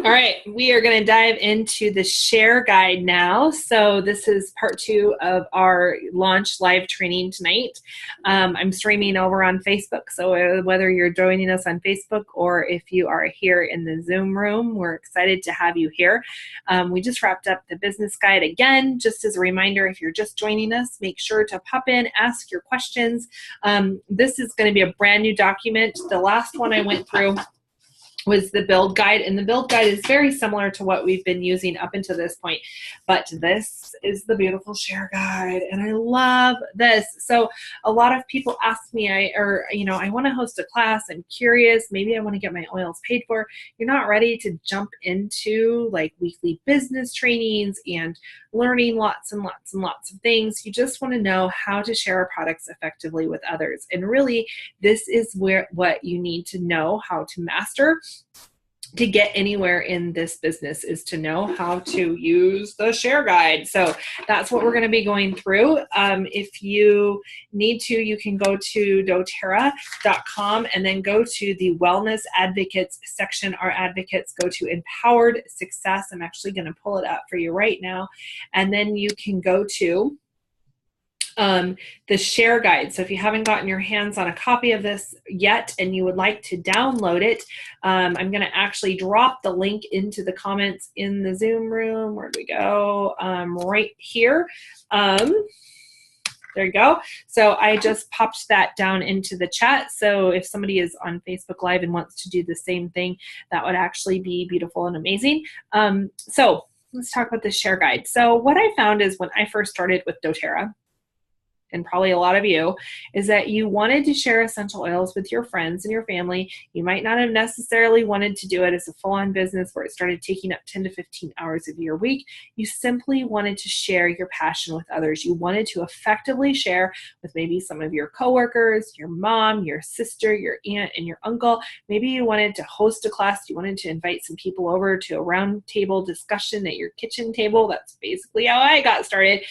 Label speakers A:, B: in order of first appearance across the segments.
A: All right, we are going to dive into the share guide now. So this is part 2 of our launch live training tonight. I'm streaming over on Facebook, so whether you're joining us on Facebook or if you are here in the Zoom room, we're excited to have you here. We just wrapped up the business guide again. Just as a reminder, if you're just joining us, make sure to pop in, ask your questions. This is going to be a brand new document. The last one I went through was the build guide, and the build guide is very similar to what we've been using up until this point, but this is the beautiful share guide, and I love this. So a lot of people ask me, I want to host a class, I'm curious, maybe I want to get my oils paid for. You're not ready to jump into like weekly business trainings and learning lots and lots and lots of things. You just want to know how to share our products effectively with others, and really this is what you need to know how to master to get anywhere in this business, is to know how to use the share guide. So that's what we're going to be going through. If you need to, you can go to doTERRA.com and then go to the Wellness Advocates section. Our advocates go to Empowered Success. I'm actually going to pull it up for you right now. And then you can go to the share guide. So if you haven't gotten your hands on a copy of this yet and you would like to download it, I'm going to actually drop the link into the comments in the Zoom room. Where do we go? Right here. There you go. So I just popped that down into the chat. So if somebody is on Facebook Live and wants to do the same thing, that would actually be beautiful and amazing. So let's talk about the share guide. So what I found is when I first started with doTERRA, and probably a lot of you, is that you wanted to share essential oils with your friends and your family. You might not have necessarily wanted to do it as a full-on business where it started taking up 10 to 15 hours of your week. You simply wanted to share your passion with others. You wanted to effectively share with maybe some of your coworkers, your mom, your sister, your aunt, and your uncle. Maybe you wanted to host a class. You wanted to invite some people over to a round table discussion at your kitchen table. That's basically how I got started.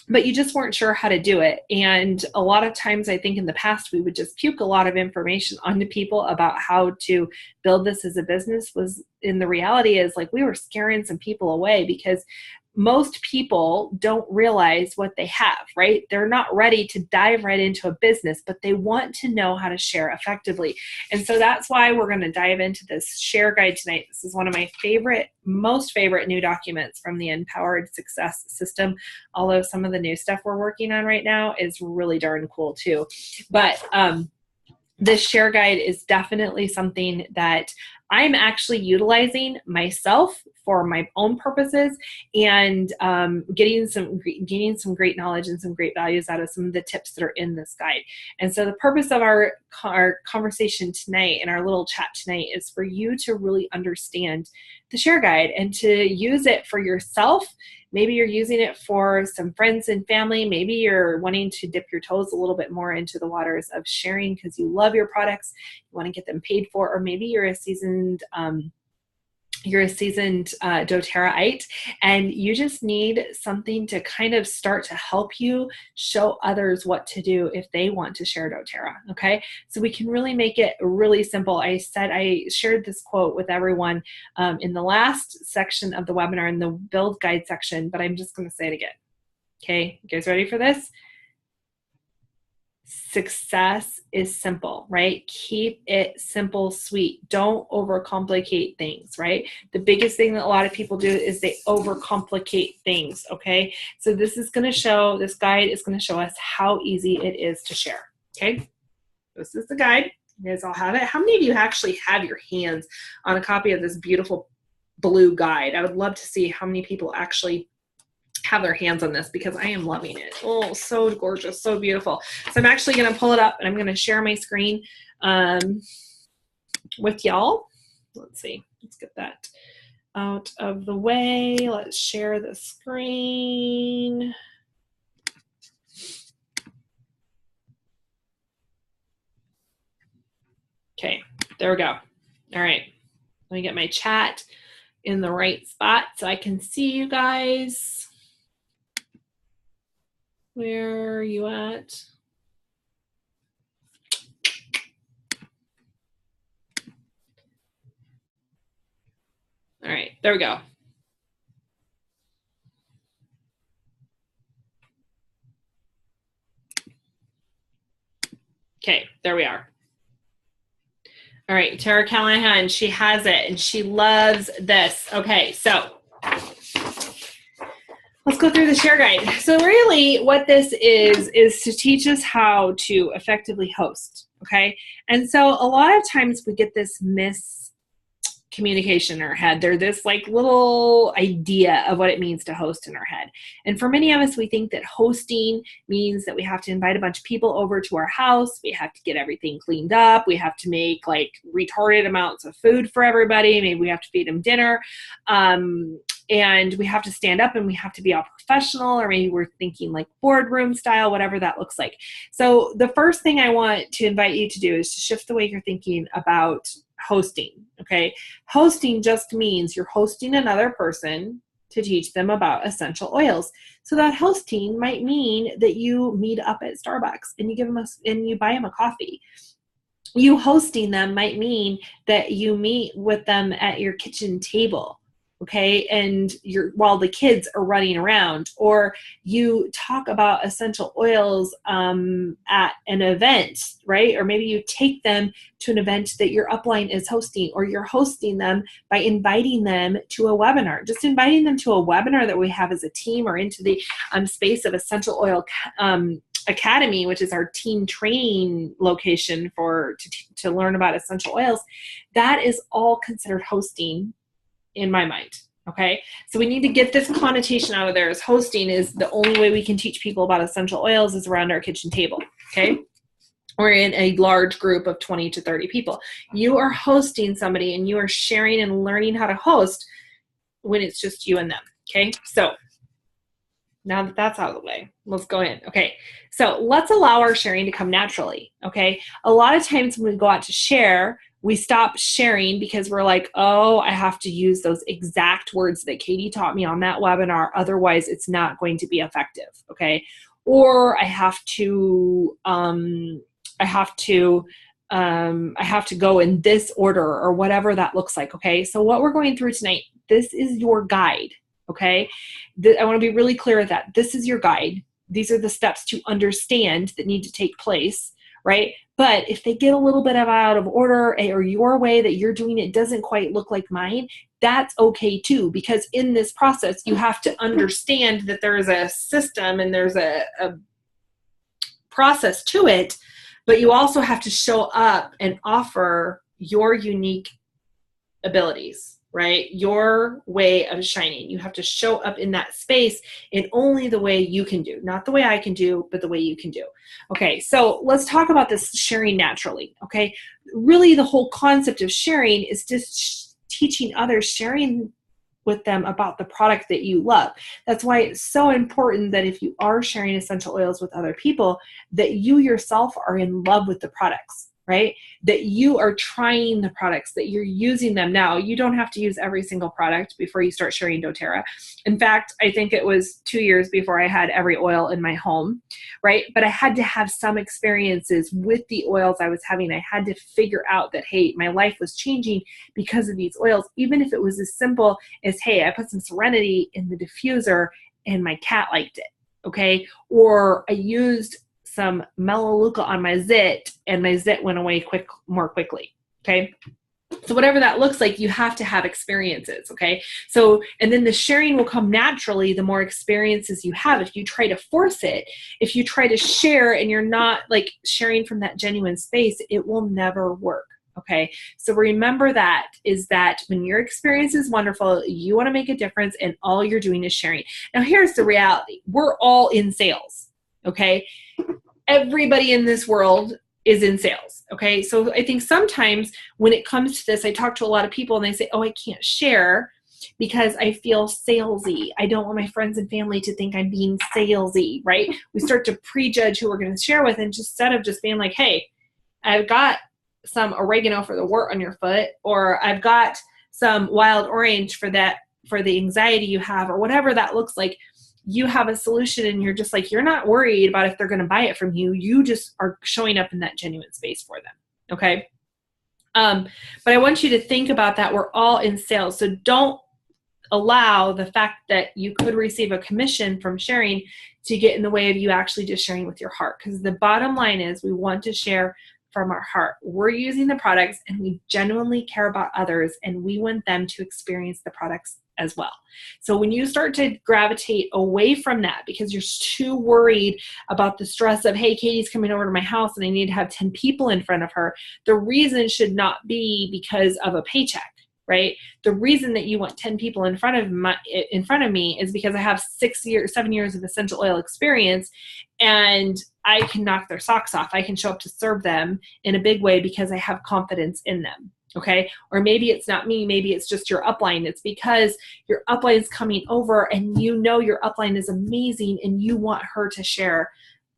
A: But you just weren't sure how to do it. And a lot of times, I think in the past, we would just puke a lot of information onto people about how to build this as a business. In the reality is like we were scaring some people away, because most people don't realize what they have, right? They're not ready to dive right into a business, but they want to know how to share effectively. And so that's why we're going to dive into this share guide tonight. This is one of my most favorite new documents from the Empowered Success system. Although some of the new stuff we're working on right now is really darn cool too. But this share guide is definitely something that I'm actually utilizing myself for my own purposes, and getting some great knowledge and some great values out of some of the tips that are in this guide. And so the purpose of our conversation tonight and our little chat tonight is for you to really understand the share guide and to use it for yourself. Maybe you're using it for some friends and family. Maybe you're wanting to dip your toes a little bit more into the waters of sharing because you love your products, you want to get them paid for, or maybe you're a seasoned doTERRAite and you just need something to kind of start to help you show others what to do if they want to share doTERRA. Okay, so we can really make it really simple. I shared this quote with everyone in the last section of the webinar, in the build guide section, but I'm just going to say it again. Okay, you guys ready for this? Success is simple, right? Keep it simple, sweet. Don't overcomplicate things, right? The biggest thing that a lot of people do is they overcomplicate things, okay? So this guide is going to show us how easy it is to share, okay? This is the guide. You guys all have it. How many of you actually have your hands on a copy of this beautiful blue guide? I would love to see how many people actually have their hands on this, because I am loving it. Oh, so gorgeous, so beautiful. So I'm actually going to pull it up and I'm going to share my screen with y'all. Let's see. Let's get that out of the way. Let's share the screen. Okay, there we go. All right. Let me get my chat in the right spot so I can see you guys. Where are you at? All right, there we go. Okay, there we are. All right, Tara Callahan, she has it and she loves this. Okay, so let's go through the share guide. So really what this is to teach us how to effectively host, okay? And so a lot of times we get this miscommunication in our head. There's this like little idea of what it means to host in our head. And for many of us, we think that hosting means that we have to invite a bunch of people over to our house. We have to get everything cleaned up. We have to make like retarded amounts of food for everybody. Maybe we have to feed them dinner. And we have to stand up and we have to be all professional, or maybe we're thinking like boardroom style, whatever that looks like. So the first thing I want to invite you to do is to shift the way you're thinking about hosting, okay? Hosting just means you're hosting another person to teach them about essential oils. So that hosting might mean that you meet up at Starbucks and you give them and you buy them a coffee. You hosting them might mean that you meet with them at your kitchen table, okay, and while the kids are running around, or you talk about essential oils at an event, right? Or maybe you take them to an event that your upline is hosting, or you're hosting them by inviting them to a webinar. Just inviting them to a webinar that we have as a team, or into the space of Essential Oil Academy, which is our team training location to learn about essential oils. That is all considered hosting in my mind, okay? So we need to get this connotation out of there, as hosting is the only way we can teach people about essential oils is around our kitchen table, okay? Or in a large group of 20 to 30 people. You are hosting somebody and you are sharing and learning how to host when it's just you and them, okay? So now that that's out of the way, let's go in. Okay, so let's allow our sharing to come naturally, okay? A lot of times when we go out to share, we stop sharing because we're like, oh, I have to use those exact words that Katie taught me on that webinar. Otherwise, it's not going to be effective, okay? Or I have to go in this order, or whatever that looks like, okay? So what we're going through tonight, this is your guide, okay? I want to be really clear with that. This is your guide. These are the steps to understand that need to take place, right? But if they get a little bit out of order, or your way that you're doing it doesn't quite look like mine, that's okay too, because in this process, you have to understand that there's a system and there's a process to it, but you also have to show up and offer your unique abilities, right? Your way of shining. You have to show up in that space in only the way you can do, not the way I can do, but the way you can do. Okay, so let's talk about this sharing naturally, okay? Really, the whole concept of sharing is just teaching others, sharing with them about the product that you love. That's why it's so important that if you are sharing essential oils with other people, that you yourself are in love with the products, right? That you are trying the products, that you're using them now. You don't have to use every single product before you start sharing doTERRA. In fact, I think it was 2 years before I had every oil in my home, right? But I had to have some experiences with the oils I was having. I had to figure out that, hey, my life was changing because of these oils, even if it was as simple as, hey, I put some Serenity in the diffuser and my cat liked it, okay? Or I used some Melaleuca on my zit and my zit went away more quickly, okay? So whatever that looks like, you have to have experiences, okay? So, and then the sharing will come naturally the more experiences you have. If you try to force it, if you try to share and you're not like sharing from that genuine space, it will never work, okay? So remember that, is that when your experience is wonderful, you wanna make a difference and all you're doing is sharing. Now here's the reality. We're all in sales, okay? Everybody in this world is in sales, okay? So I think sometimes when it comes to this, I talk to a lot of people and they say, oh, I can't share because I feel salesy. I don't want my friends and family to think I'm being salesy, right? We start to prejudge who we're going to share with, and just instead of just being like, hey, I've got some oregano for the wart on your foot, or I've got some wild orange for that, for the anxiety you have, or whatever that looks like. You have a solution and you're just like, you're not worried about if they're going to buy it from you. You just are showing up in that genuine space for them. Okay. But I want you to think about that. We're all in sales. So don't allow the fact that you could receive a commission from sharing to get in the way of you actually just sharing with your heart. Because the bottom line is we want to share from our heart. We're using the products and we genuinely care about others and we want them to experience the products as well. So when you start to gravitate away from that because you're too worried about the stress of, hey, Katie's coming over to my house and I need to have 10 people in front of her, the reason should not be because of a paycheck, right? The reason that you want 10 people in front of me is because I have 7 years of essential oil experience and I can knock their socks off. I can show up to serve them in a big way because I have confidence in them. Okay. Or maybe it's not me. Maybe it's just your upline. It's because your upline is coming over and you know your upline is amazing and you want her to share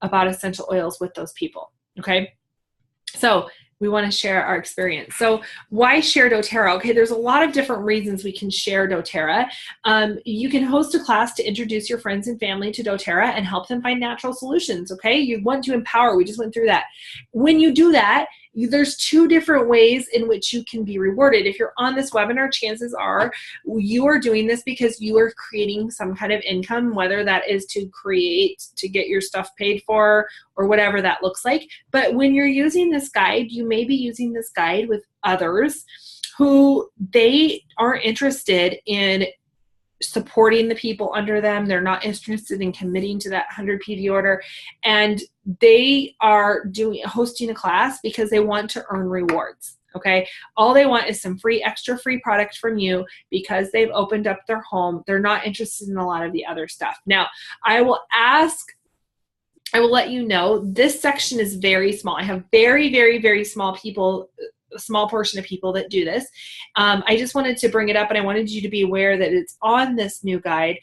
A: about essential oils with those people. Okay. So we want to share our experience. So why share doTERRA? Okay, there's a lot of different reasons we can share doTERRA. You can host a class to introduce your friends and family to doTERRA and help them find natural solutions, okay? You want to empower. We just went through that. When you do that, there's two different ways in which you can be rewarded. If you're on this webinar, chances are you are doing this because you are creating some kind of income, whether that is to get your stuff paid for or whatever that looks like. But when you're using this guide, you may be using this guide with others who they aren't interested in supporting the people under them. They're not interested in committing to that 100 PD order. And they are hosting a class because they want to earn rewards. Okay. All they want is some extra free product from you because they've opened up their home. They're not interested in a lot of the other stuff. Now, I will let you know, this section is very small. I have very, very, very small portion of people that do this. I just wanted to bring it up and I wanted you to be aware that it's on this new guide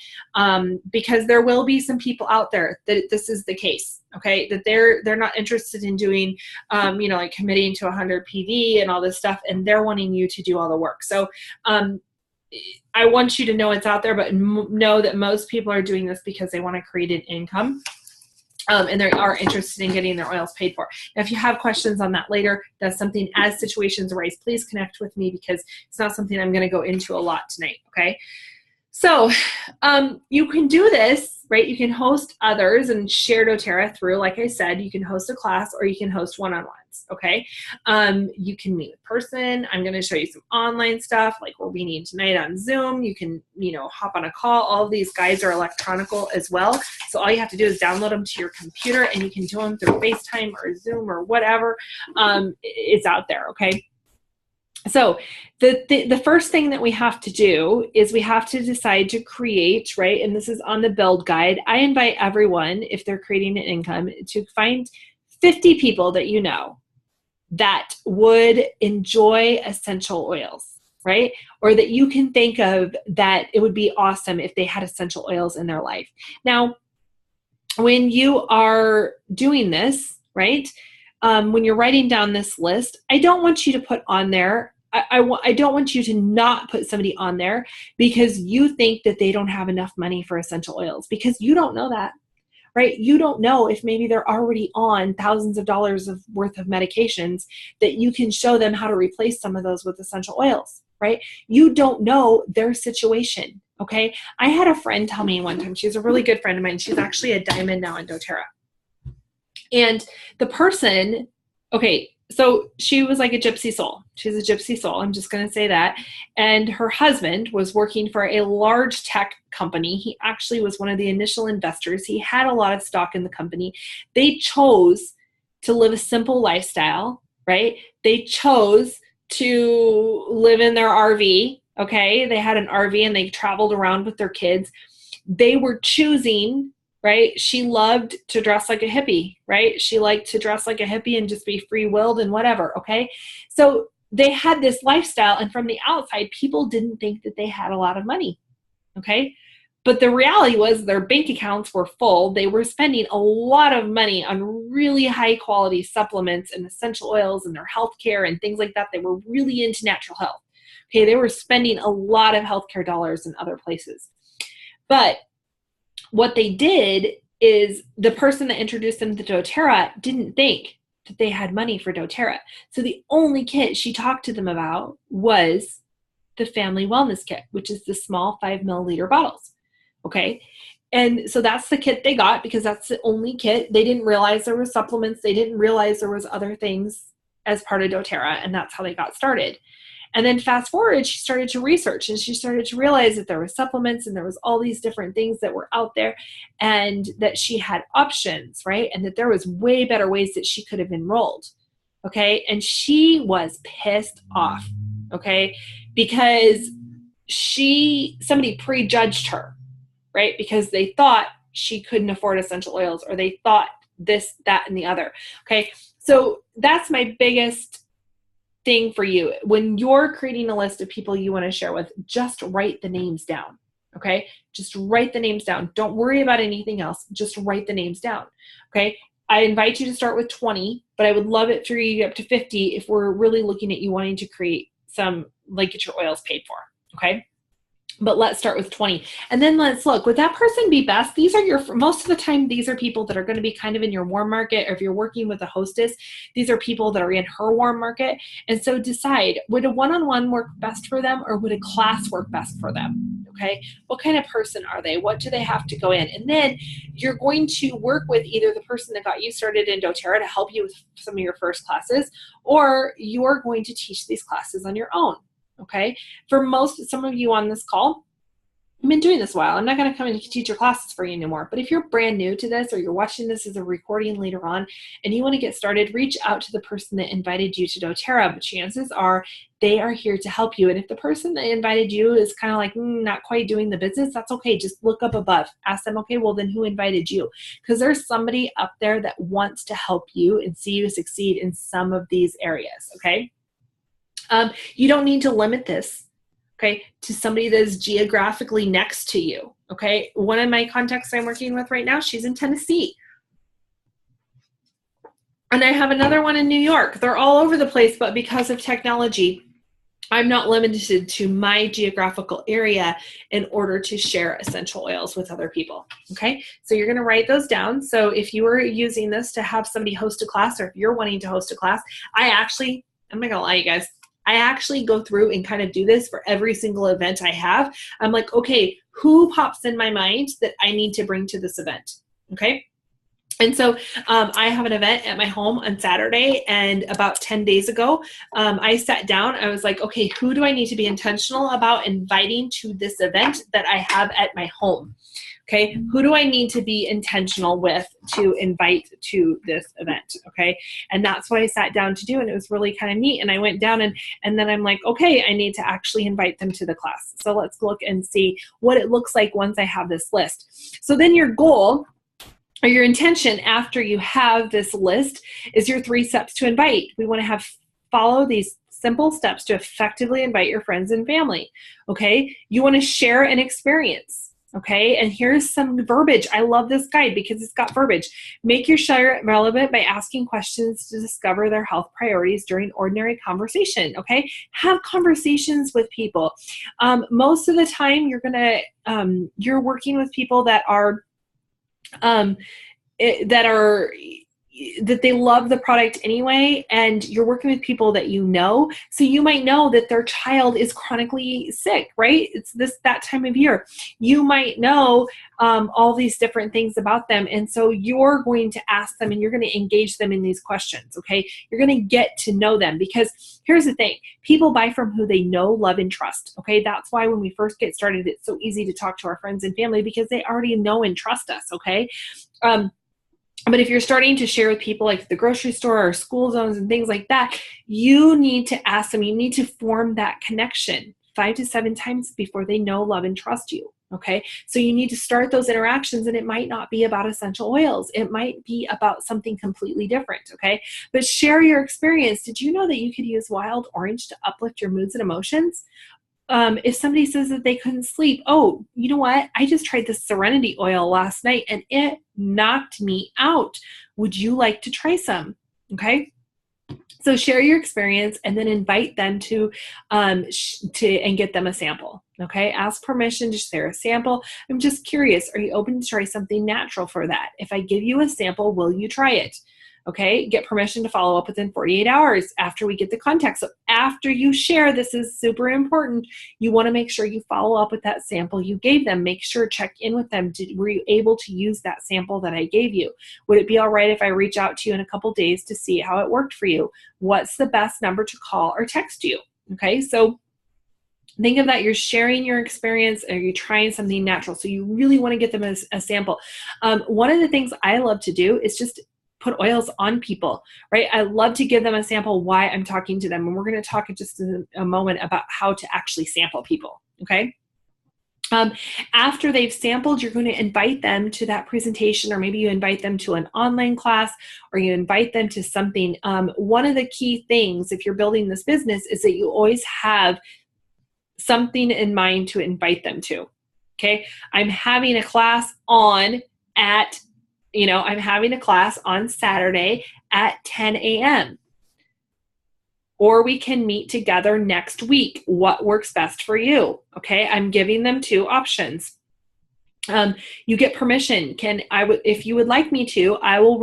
A: because there will be some people out there that this is the case, okay? That they're not interested in doing, like committing to 100 PV and all this stuff, and they're wanting you to do all the work. So I want you to know it's out there, but know that most people are doing this because they want to create an income. And they are interested in getting their oils paid for. Now, if you have questions on that later, that's something as situations arise, please connect with me because it's not something I'm going to go into a lot tonight, okay? So you can do this, right? You can host others and share doTERRA through, like I said, you can host a class or you can host one-on-ones, okay? You can meet in person. I'm going to show you some online stuff like we're meeting tonight on Zoom. You can, hop on a call. All of these guides are electronical as well. So all you have to do is download them to your computer and you can do them through FaceTime or Zoom or whatever. It's out there, okay? So the first thing that we have to do is we have to decide to create, right? And this is on the build guide. I invite everyone, if they're creating an income, to find 50 people that you know that would enjoy essential oils, right? Or that you can think of that it would be awesome if they had essential oils in their life. Now, when you are doing this, right? When you're writing down this list, I don't want you to put on there, I don't want you to not put somebody on there because you think that they don't have enough money for essential oils, because you don't know that, right? You don't know if maybe they're already on thousands of dollars worth of medications that you can show them how to replace some of those with essential oils, right? You don't know their situation, okay? I had a friend tell me one time, she's a really good friend of mine. She's actually a diamond now in doTERRA. And the person, okay, so she was like a gypsy soul. She's a gypsy soul. I'm just going to say that. And her husband was working for a large tech company. He actually was one of the initial investors. He had a lot of stock in the company. They chose to live a simple lifestyle, right? They chose to live in their RV, okay? They had an RV and they traveled around with their kids. They were choosing, right? She loved to dress like a hippie, right? She liked to dress like a hippie and just be free-willed and whatever, okay? So they had this lifestyle, and from the outside, people didn't think that they had a lot of money, okay? But the reality was their bank accounts were full. They were spending a lot of money on really high-quality supplements and essential oils and their healthcare and things like that. They were really into natural health, okay? They were spending a lot of healthcare dollars in other places. But what they did is the person that introduced them to doTERRA didn't think that they had money for doTERRA. So the only kit she talked to them about was the family wellness kit, which is the small 5 milliliter bottles. Okay. And so that's the kit they got because that's the only kit. They didn't realize there were supplements. They didn't realize there was other things as part of doTERRA, and that's how they got started. And then fast forward, she started to research and she started to realize that there were supplements and there was all these different things that were out there and that she had options, right? And that there was way better ways that she could have enrolled. Okay. And she was pissed off. Okay. Because somebody prejudged her, right? Because they thought she couldn't afford essential oils, or they thought this, that, and the other. Okay. So that's my biggest thing for you. When you're creating a list of people you want to share with, just write the names down. Okay. Just write the names down. Don't worry about anything else. Just write the names down. Okay. I invite you to start with 20, but I would love it for you to get up to 50 if we're really looking at you wanting to create some, like, get your oils paid for. Okay. But let's start with 20. And then let's look, would that person be best? These are most of the time, these are people that are going to be kind of in your warm market, or if you're working with a hostess, these are people that are in her warm market. And so decide, would a one-on-one work best for them, or would a class work best for them? Okay. What kind of person are they? What do they have to go in? And then you're going to work with either the person that got you started in doTERRA to help you with some of your first classes, or you're going to teach these classes on your own. Okay. For some of you on this call, I've been doing this a while. I'm not going to come and teach your classes for you anymore. But if you're brand new to this, or you're watching this as a recording later on and you want to get started, reach out to the person that invited you to doTERRA. But chances are they are here to help you. And if the person that invited you is kind of like not quite doing the business, that's okay. Just look up above. Ask them, okay, well then who invited you? Because there's somebody up there that wants to help you and see you succeed in some of these areas. Okay. You don't need to limit this, okay, to somebody that is geographically next to you, okay? One of my contacts I'm working with right now, she's in Tennessee. And I have another one in New York. They're all over the place, but because of technology, I'm not limited to my geographical area in order to share essential oils with other people, okay? So you're gonna write those down. So if you were using this to have somebody host a class, or if you're wanting to host a class, I'm not gonna lie, you guys, I actually go through and kind of do this for every single event I have. I'm like, okay, who pops in my mind that I need to bring to this event? Okay. And so I have an event at my home on Saturday, and about 10 days ago, I sat down. I was like, okay, who do I need to be intentional about inviting to this event that I have at my home? Okay, who do I need to be intentional with to invite to this event? Okay, and that's what I sat down to do, and it was really kind of neat. And I went down and then I'm like, okay, I need to actually invite them to the class. So let's look and see what it looks like once I have this list. So then your goal, or your intention after you have this list, is your 3 steps to invite. We want to follow these simple steps to effectively invite your friends and family. Okay, you want to share an experience. Okay, and here's some verbiage. I love this guide because it's got verbiage. Make your share relevant by asking questions to discover their health priorities during ordinary conversation. Okay, have conversations with people. Most of the time, you're working with people that they love the product anyway, and you're working with people that you know. So you might know that their child is chronically sick, right? It's that time of year. You might know all these different things about them. And so you're going to ask them and you're going to engage them in these questions, okay? You're going to get to know them, because here's the thing. People buy from who they know, love, and trust, okay? That's why when we first get started, it's so easy to talk to our friends and family, because they already know and trust us, okay? But if you're starting to share with people like the grocery store or school zones and things like that, you need to ask them, you need to form that connection 5 to 7 times before they know, love, and trust you. Okay. So you need to start those interactions, and it might not be about essential oils. It might be about something completely different. Okay. But share your experience. Did you know that you could use wild orange to uplift your moods and emotions? If somebody says that they couldn't sleep, oh, you know what? I just tried this serenity oil last night and it knocked me out. Would you like to try some? Okay. So share your experience and then invite them to and get them a sample. Okay. Ask permission to share a sample. I'm just curious. Are you open to try something natural for that? If I give you a sample, will you try it? Okay, get permission to follow up within 48 hours after we get the contact. So after you share, this is super important. You want to make sure you follow up with that sample you gave them. Make sure, check in with them. Were you able to use that sample that I gave you? Would it be all right if I reach out to you in a couple days to see how it worked for you? What's the best number to call or text you? Okay, so think of that. You're sharing your experience, or you're trying something natural. So you really want to get them a sample. One of the things I love to do is just put oils on people, right? I love to give them a sample why I'm talking to them. And we're going to talk in just a moment about how to actually sample people, okay? After they've sampled, you're going to invite them to that presentation, or maybe you invite them to an online class, or you invite them to something. One of the key things, if you're building this business, is that you always have something in mind to invite them to, okay? I'm having a class on Saturday at 10 a.m. Or we can meet together next week. What works best for you? Okay, I'm giving them two options. You get permission. If you would like me to, I will.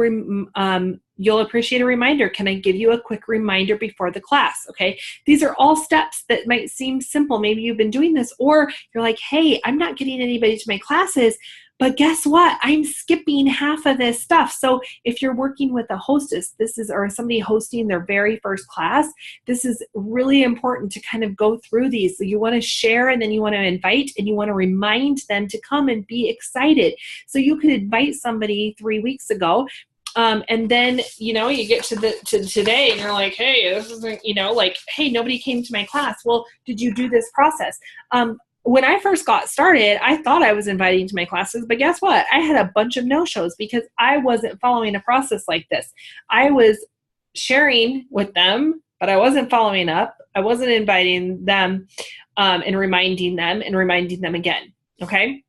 A: You'll appreciate a reminder. Can I give you a quick reminder before the class? Okay, these are all steps that might seem simple. Maybe you've been doing this, or you're like, hey, I'm not getting anybody to my classes, but guess what? I'm skipping half of this stuff. So if you're working with a hostess, or somebody hosting their very first class, this is really important to kind of go through these. So you want to share, and then you want to invite, and you want to remind them to come and be excited. So you could invite somebody 3 weeks ago, and then, you get to today, and you're like, hey, this isn't, hey, nobody came to my class. Well, did you do this process? When I first got started, I thought I was inviting to my classes, but guess what? I had a bunch of no-shows because I wasn't following a process like this. I was sharing with them, but I wasn't following up. I wasn't inviting them, and reminding them again, okay?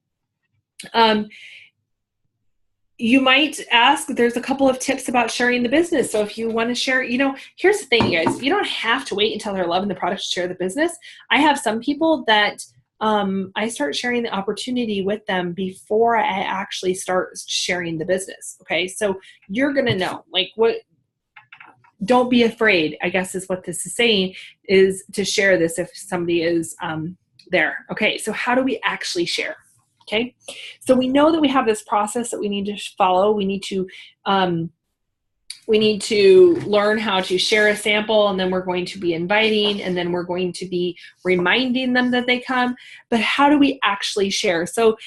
A: You might ask, there's a couple of tips about sharing the business. So if you want to share, here's the thing, you guys, you don't have to wait until they're loving the product to share the business. I have some people that I start sharing the opportunity with them before I actually start sharing the business. Okay. So you're going to know, don't be afraid, I guess is what this is saying, is to share this if somebody is there. Okay. So how do we actually share? Okay. So we know that we have this process that we need to follow. We need to learn how to share a sample, and then we're going to be inviting, and then we're going to be reminding them that they come. But how do we actually share? So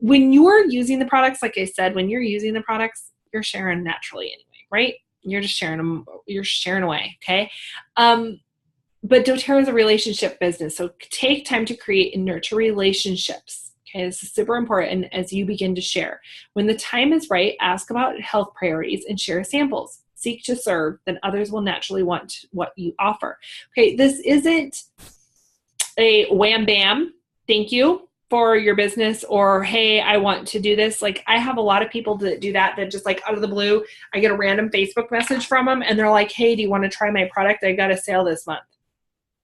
A: when you're using the products, like I said, when you're using the products, you're sharing naturally anyway, right? You're just sharing them, you're sharing away, okay? But doTERRA is a relationship business, so take time to create and nurture relationships. Okay, this is super important as you begin to share. When the time is right, ask about health priorities and share samples. Seek to serve, then others will naturally want what you offer. Okay, this isn't a wham bam, thank you for your business, or hey, I want to do this. Like, I have a lot of people that do that just like out of the blue, I get a random Facebook message from them, and they're like, hey, do you want to try my product? I got a sale this month.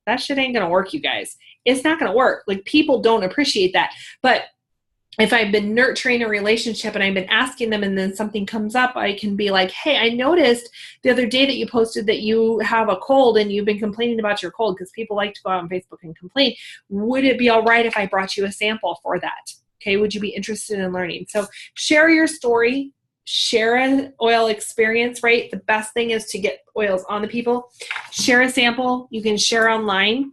A: That shit ain't gonna work, you guys. It's not gonna work. Like, people don't appreciate that. But if I've been nurturing a relationship and I've been asking them, and then something comes up, I can be like, hey, I noticed the other day that you posted that you have a cold and you've been complaining about your cold, because people like to go out on Facebook and complain. Would it be all right if I brought you a sample for that? Okay, would you be interested in learning? So share your story, share an oil experience, right? The best thing is to get oils on the people. Share a sample. You can share online.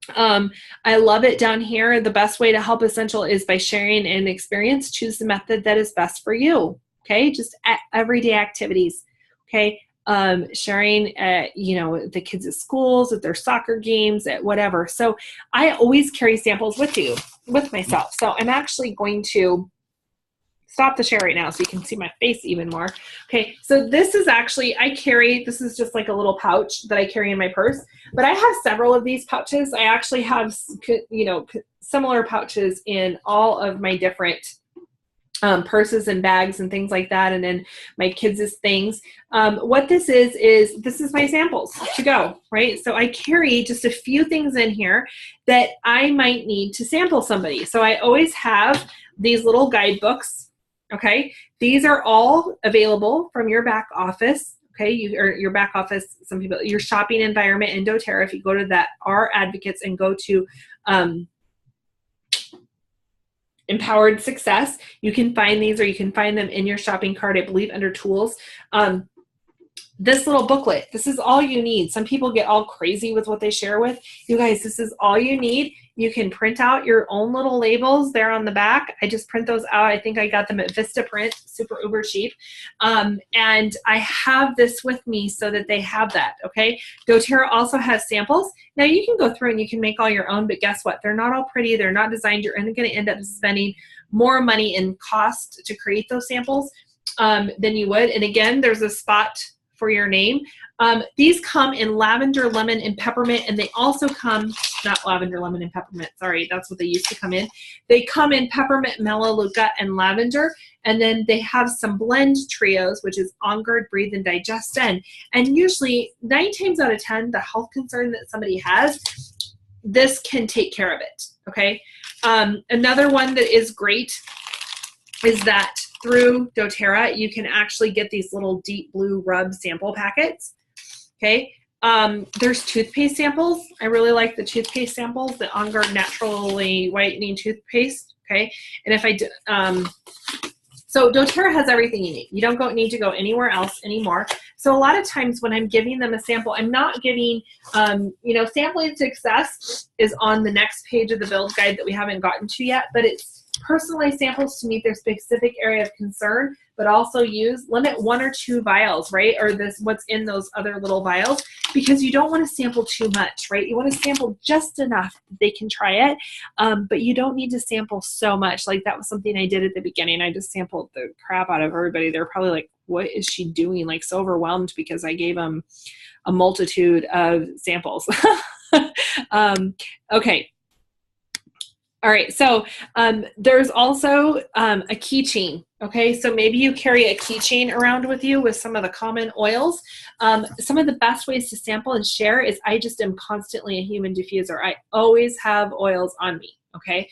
A: I love it down here. The best way to help Essential is by sharing an experience. Choose the method that is best for you. Okay, just everyday activities. Okay, sharing at, the kids at schools, at their soccer games, at whatever. So I always carry samples with myself. So I'm actually going to stop the share right now so you can see my face even more. Okay, so this is actually, this is just like a little pouch that I carry in my purse, but I have several of these pouches. I actually have, similar pouches in all of my different purses and bags and things like that, and then my kids' things. What this is this is my samples to go, right? So I carry just a few things in here that I might need to sample somebody. So I always have these little guidebooks. Okay, these are all available from your back office. Okay, your back office, some people, your shopping environment in doTERRA. If you go to that, our advocates, and go to Empowered Success, you can find these, or you can find them in your shopping cart, I believe, under tools. This little booklet, this is all you need. Some people get all crazy with what they share with you guys. This is all you need. You can print out your own little labels there on the back. I just print those out. I think I got them at Vistaprint, super uber cheap. And I have this with me so that they have that, okay? doTERRA also has samples. Now you can go through and you can make all your own, but guess what? They're not all pretty. They're not designed. You're going to end up spending more money in cost to create those samples than you would. And again, there's a spot for your name. These come in lavender, lemon, and peppermint, and they also come, not lavender, lemon, and peppermint, sorry, that's what they used to come in. They come in peppermint, melaleuca, and lavender, and then they have some blend trios, which is On Guard, Breathe, and Digest In. And usually, 9 times out of 10, the health concern that somebody has, this can take care of it, okay? Another one that is great is that through doTERRA, you can actually get these little deep blue rub sample packets, okay? There's toothpaste samples. I really like the toothpaste samples, the On Guard Naturally Whitening Toothpaste, okay? And if I do, so doTERRA has everything you need. You don't need to go anywhere else anymore. So a lot of times when I'm giving them a sample, I'm not giving, Sampling Success is on the next page of the build guide that we haven't gotten to yet, but it's personalized samples to meet their specific area of concern, but also limit 1 or 2 vials, right? Or what's in those other little vials, because you don't want to sample too much, right? You want to sample just enough that they can try it, but you don't need to sample so much. Like that was something I did at the beginning. I just sampled the crap out of everybody. They're probably like, what is she doing? Like so overwhelmed because I gave them a multitude of samples. Okay. All right, so there's also a keychain, okay? So maybe you carry a keychain around with you with some of the common oils. Some of the best ways to sample and share is I just am constantly a human diffuser. I always have oils on me, okay?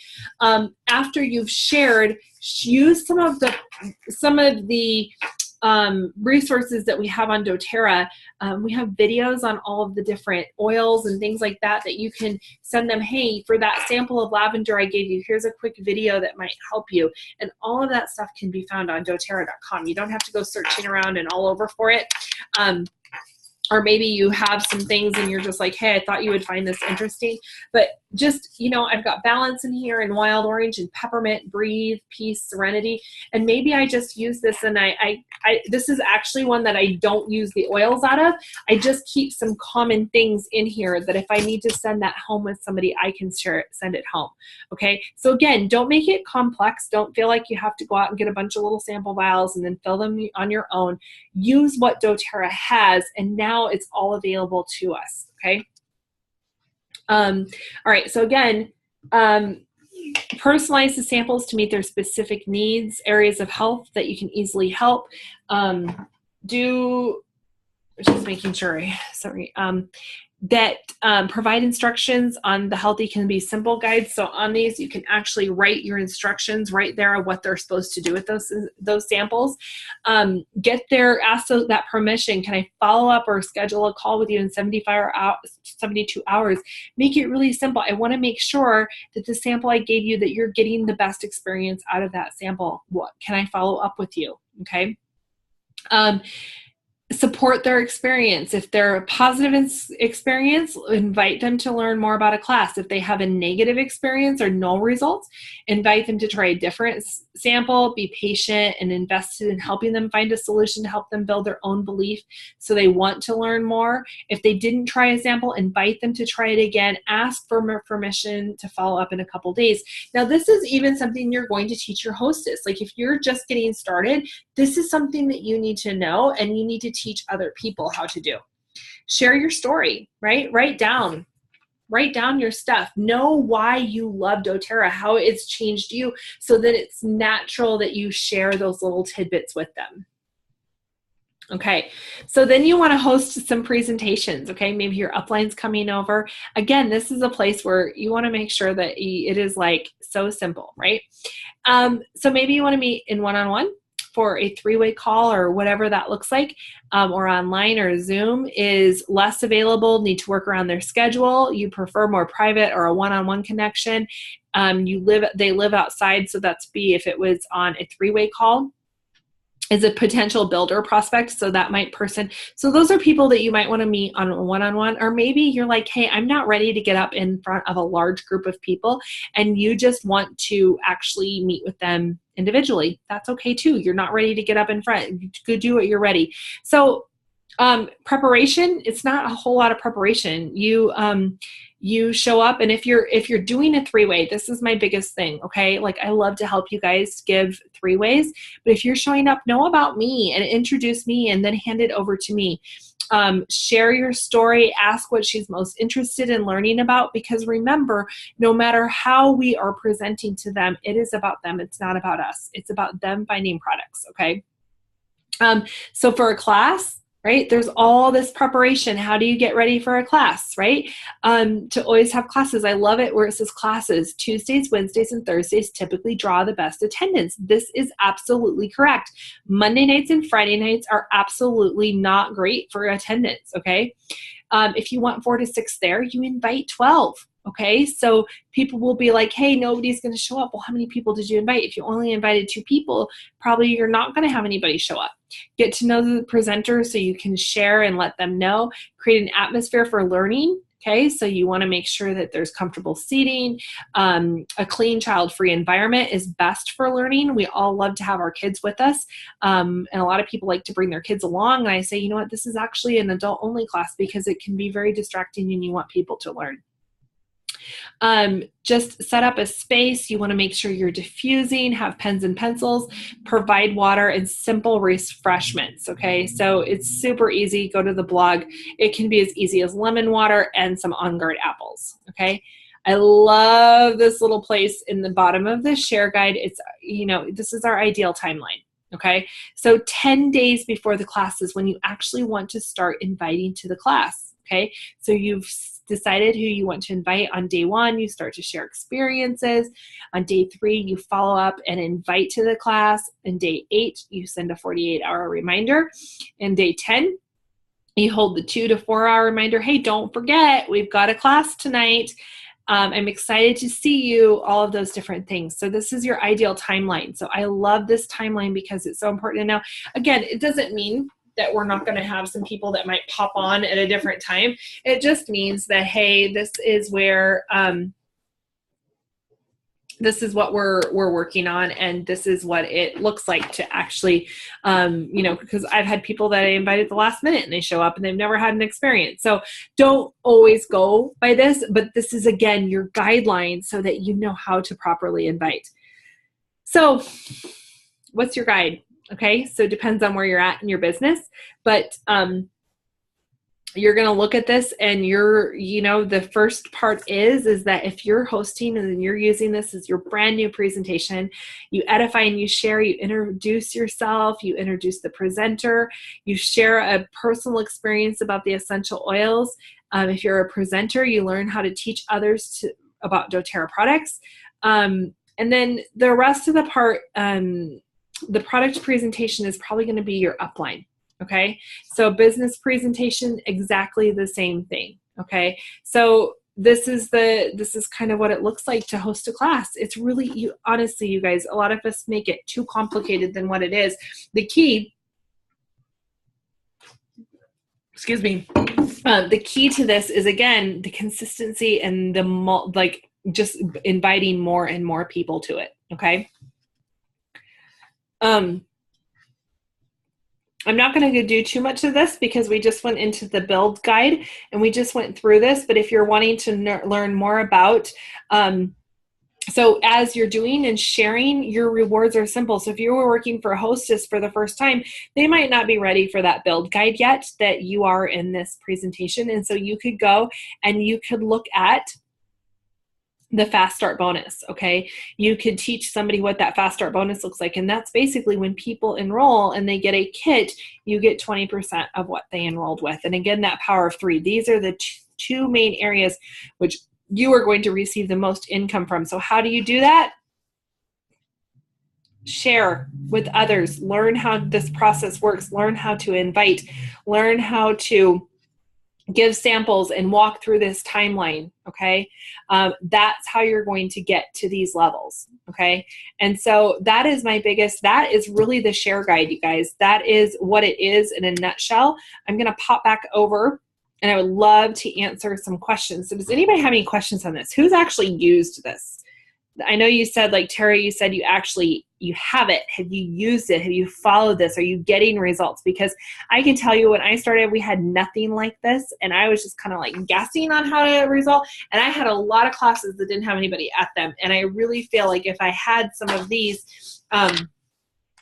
A: After you've shared, use some of the resources that we have on doTERRA. We have videos on all of the different oils and things like that that you can send them, hey, for that sample of lavender I gave you, here's a quick video that might help you. And all of that stuff can be found on doTERRA.com. You don't have to go searching around and all over for it. Or maybe you have some things and you're just like, hey, I thought you would find this interesting. But just, I've got balance in here and wild orange and peppermint, breathe, peace, serenity. And maybe I just use this and this is actually one that I don't use the oils out of. I just keep some common things in here that if I need to send that home with somebody, I can send it home. Okay. So again, don't make it complex. Don't feel like you have to go out and get a bunch of little sample vials and then fill them on your own. Use what doTERRA has, and now it's all available to us. Okay. All right. So again, personalize the samples to meet their specific needs, areas of health that you can easily help. Just making sure, sorry, that provide instructions on the Healthy Can Be Simple guide. So on these, you can actually write your instructions right there of what they're supposed to do with those samples. Ask that permission. Can I follow up or schedule a call with you in 72 hours? Make it really simple. I want to make sure that the sample I gave you, that you're getting the best experience out of that sample. What can I follow up with you? Okay. Support their experience. If they're a positive experience, invite them to learn more about a class. If they have a negative experience or no results, invite them to try a different sample. Be patient and invested in helping them find a solution to help them build their own belief so they want to learn more. If they didn't try a sample, invite them to try it again. Ask for permission to follow up in a couple days. Now, this is even something you're going to teach your hostess. Like if you're just getting started, this is something that you need to know and you need to teach other people how to do. Share your story, right? Write down your stuff. Know why you love doTERRA, how it's changed you, so that it's natural that you share those little tidbits with them. Okay, so then you want to host some presentations, okay? Maybe your upline's coming over. Again, this is a place where you want to make sure that it is like so simple, right? So maybe you want to meet in one-on-one for a 3-way call or whatever that looks like, or online or Zoom is less available, need to work around their schedule. You prefer more private or a one-on-one connection. They live outside, so that's B if it was on a 3-way call. Is a potential builder prospect, so that might person. So those are people that you might want to meet on a one-on-one, or maybe you're like, hey, I'm not ready to get up in front of a large group of people, and you just want to actually meet with them individually. That's okay too. You're not ready to get up in front. You could do it. You're ready. So preparation, it's not a whole lot of preparation. You show up, and if you're doing a 3-way, this is my biggest thing, okay? Like, I love to help you guys give 3-ways, but if you're showing up, know about me and introduce me and then hand it over to me. Share your story, ask what she's most interested in learning about, because remember, no matter how we are presenting to them, it is about them. It's not about us. It's about them finding products, okay? So for a class, right? There's all this preparation. How do you get ready for a class, right? To always have classes. I love it where it says classes. Tuesdays, Wednesdays, and Thursdays typically draw the best attendance. This is absolutely correct. Monday nights and Friday nights are absolutely not great for attendance, okay? If you want 4 to 6 there, you invite 12. Okay, so people will be like, hey, nobody's going to show up. Well, how many people did you invite? If you only invited 2 people, probably you're not going to have anybody show up. Get to know the presenter so you can share and let them know. Create an atmosphere for learning. Okay, so you want to make sure that there's comfortable seating. A clean, child-free environment is best for learning. We all love to have our kids with us, and a lot of people like to bring their kids along. And I say, you know what, this is actually an adult-only class because it can be very distracting and you want people to learn. Just set up a space. You want to make sure you're diffusing, have pens and pencils, provide water, and simple refreshments. Okay, so it's super easy. Go to the blog. It can be as easy as lemon water and some On Guard apples. Okay, I love this little place in the bottom of the share guide. It's, this is our ideal timeline. Okay, so 10 days before the class is when you actually want to start inviting to the class. Okay, so you've decided who you want to invite. On day 1, you start to share experiences. On day 3, you follow up and invite to the class. And day 8, you send a 48-hour reminder. And day 10, you hold the 2 to 4 hour reminder. Hey, don't forget, we've got a class tonight. I'm excited to see you, all of those different things. So this is your ideal timeline. So I love this timeline because it's so important to know. Again, it doesn't mean that we're not going to have some people that might pop on at a different time. It just means that, hey, this is where, this is what we're working on, and this is what it looks like to actually, because I've had people that I invited at the last minute and they show up and they've never had an experience. So don't always go by this, but this is, again, your guideline so that you know how to properly invite. So what's your guide? Okay, so it depends on where you're at in your business, but you're going to look at this, and the first part is that if you're hosting and you're using this as your brand new presentation, you edify and you share, you introduce yourself, you introduce the presenter, you share a personal experience about the essential oils. If you're a presenter, you learn how to teach others about doTERRA products. And then the rest of the part, the product presentation is probably going to be your upline. Okay, so business presentation, exactly the same thing. Okay, so this is kind of what it looks like to host a class. It's really, honestly, you guys, a lot of us make it too complicated than what it is. The key, the key to this is, again, the consistency and just inviting more and more people to it. Okay. I'm not going to do too much of this because we just went into the build guide and we just went through this. But if you're wanting to learn more about, so as you're doing and sharing, your rewards are simple. So if you were working for a hostess for the first time, they might not be ready for that build guide yet that you are in this presentation. And so you could go and you could look at the fast start bonus. Okay. You could teach somebody what that fast start bonus looks like. And that's basically when people enroll and they get a kit, you get 20% of what they enrolled with. And again, that power of 3, these are the two main areas which you are going to receive the most income from. So how do you do that? Share with others, learn how this process works, learn how to invite, learn how to give samples and walk through this timeline. Okay. That's how you're going to get to these levels. Okay. And so that is my biggest, that is really the share guide, you guys. That is what it is in a nutshell. I'm going to pop back over and I would love to answer some questions. So does anybody have any questions on this? Who's actually used this? I know you said, like Tara, you said you have it. Have you used it? Have you followed this? Are you getting results? Because I can tell you when I started, we had nothing like this. And I was just kind of like guessing on how to result. And I had a lot of classes that didn't have anybody at them. And I really feel like if I had some of these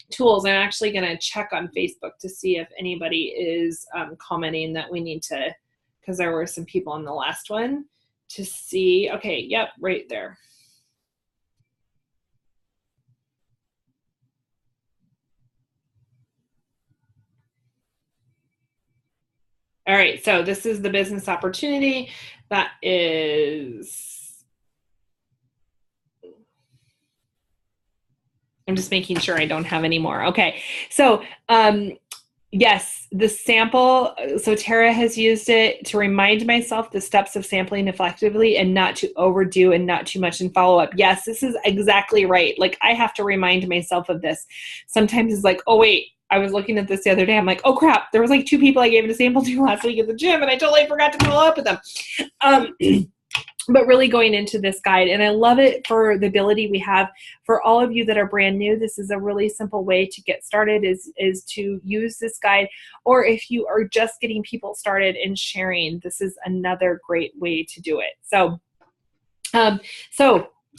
A: tools, I'm actually going to check on Facebook to see if anybody is commenting that we need to, because there were some people on the last one to see. Okay. Yep. Right there. All right, so this is the business opportunity. That is, I'm just making sure I don't have any more. Okay, so yes, the sample, so Tara has used it to remind myself the steps of sampling effectively and not to overdo and not too much in follow-up. Yes, this is exactly right. Like I have to remind myself of this. Sometimes it's like, oh wait, I was looking at this the other day. I'm like, oh crap, there was like 2 people I gave it a sample to last week at the gym and I totally forgot to follow up with them. But really going into this guide, and I love it for the ability we have for all of you that are brand new. This is a really simple way to get started is to use this guide, or if you are just getting people started and sharing, this is another great way to do it. So,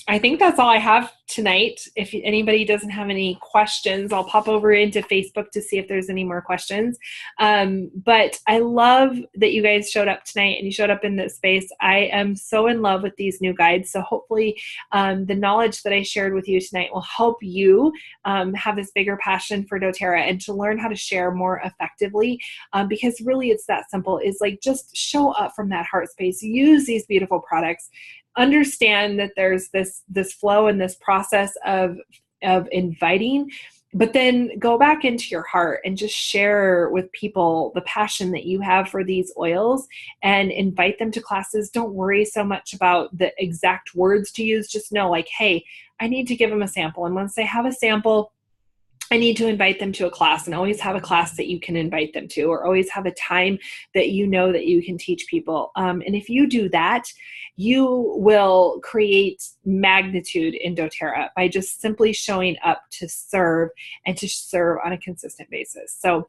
A: I think that's all I have tonight. If anybody doesn't have any questions, I'll pop over into Facebook to see if there's any more questions. But I love that you guys showed up tonight and you showed up in this space. I am so in love with these new guides. So hopefully the knowledge that I shared with you tonight will help you have this bigger passion for doTERRA and to learn how to share more effectively, because really it's that simple. It's like just show up from that heart space, use these beautiful products, understand that there's this flow and this process of inviting, but then go back into your heart and just share with people the passion that you have for these oils and invite them to classes. Don't worry so much about the exact words to use. Just know like, hey, I need to give them a sample. And once they have a sample, I need to invite them to a class, and always have a class that you can invite them to, or always have a time that you know that you can teach people. And if you do that, you will create magnitude in doTERRA by just simply showing up to serve and to serve on a consistent basis. So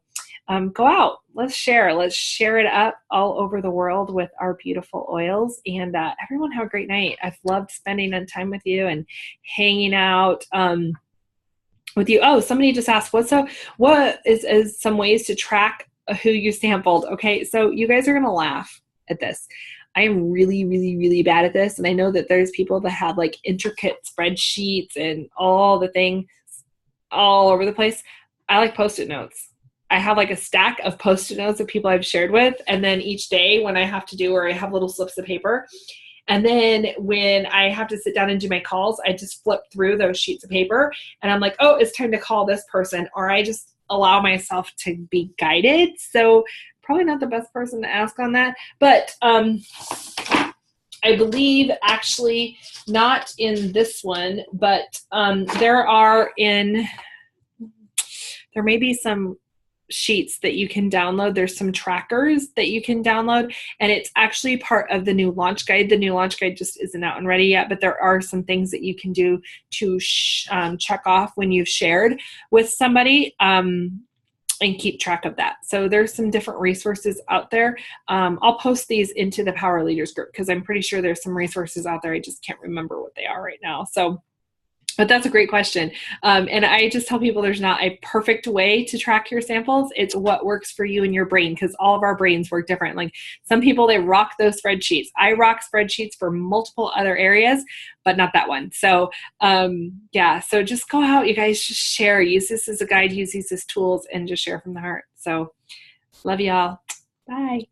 A: go out, let's share it up all over the world with our beautiful oils, and everyone have a great night. I've loved spending time with you and hanging out with you. Oh, somebody just asked, what is some ways to track who you sampled? Okay, so you guys are gonna laugh at this. I am really, really, really bad at this, and I know that there's people that have like intricate spreadsheets and all the things all over the place. I like Post-it notes. I have like a stack of Post-it notes of people I've shared with, and then each day when I have to do, or I have little slips of paper, and then when I have to sit down and do my calls, I just flip through those sheets of paper and I'm like, oh, it's time to call this person, or I just allow myself to be guided. So probably not the best person to ask on that, but I believe actually not in this one, but there may be some sheets that you can download. There's some trackers that you can download, and it's actually part of the new launch guide. The new launch guide just isn't out and ready yet, but there are some things that you can do to check off when you've shared with somebody and keep track of that. So there's some different resources out there. I'll post these into the Power Leaders group because I'm pretty sure there's some resources out there. I just can't remember what they are right now. So But that's a great question. And I just tell people there's not a perfect way to track your samples. It's what works for you and your brain, because all of our brains work different. Like some people, they rock those spreadsheets. I rock spreadsheets for multiple other areas, but not that one. So yeah, so just go out, you guys, just share. Use this as a guide, use these as tools, and just share from the heart. So love y'all. Bye.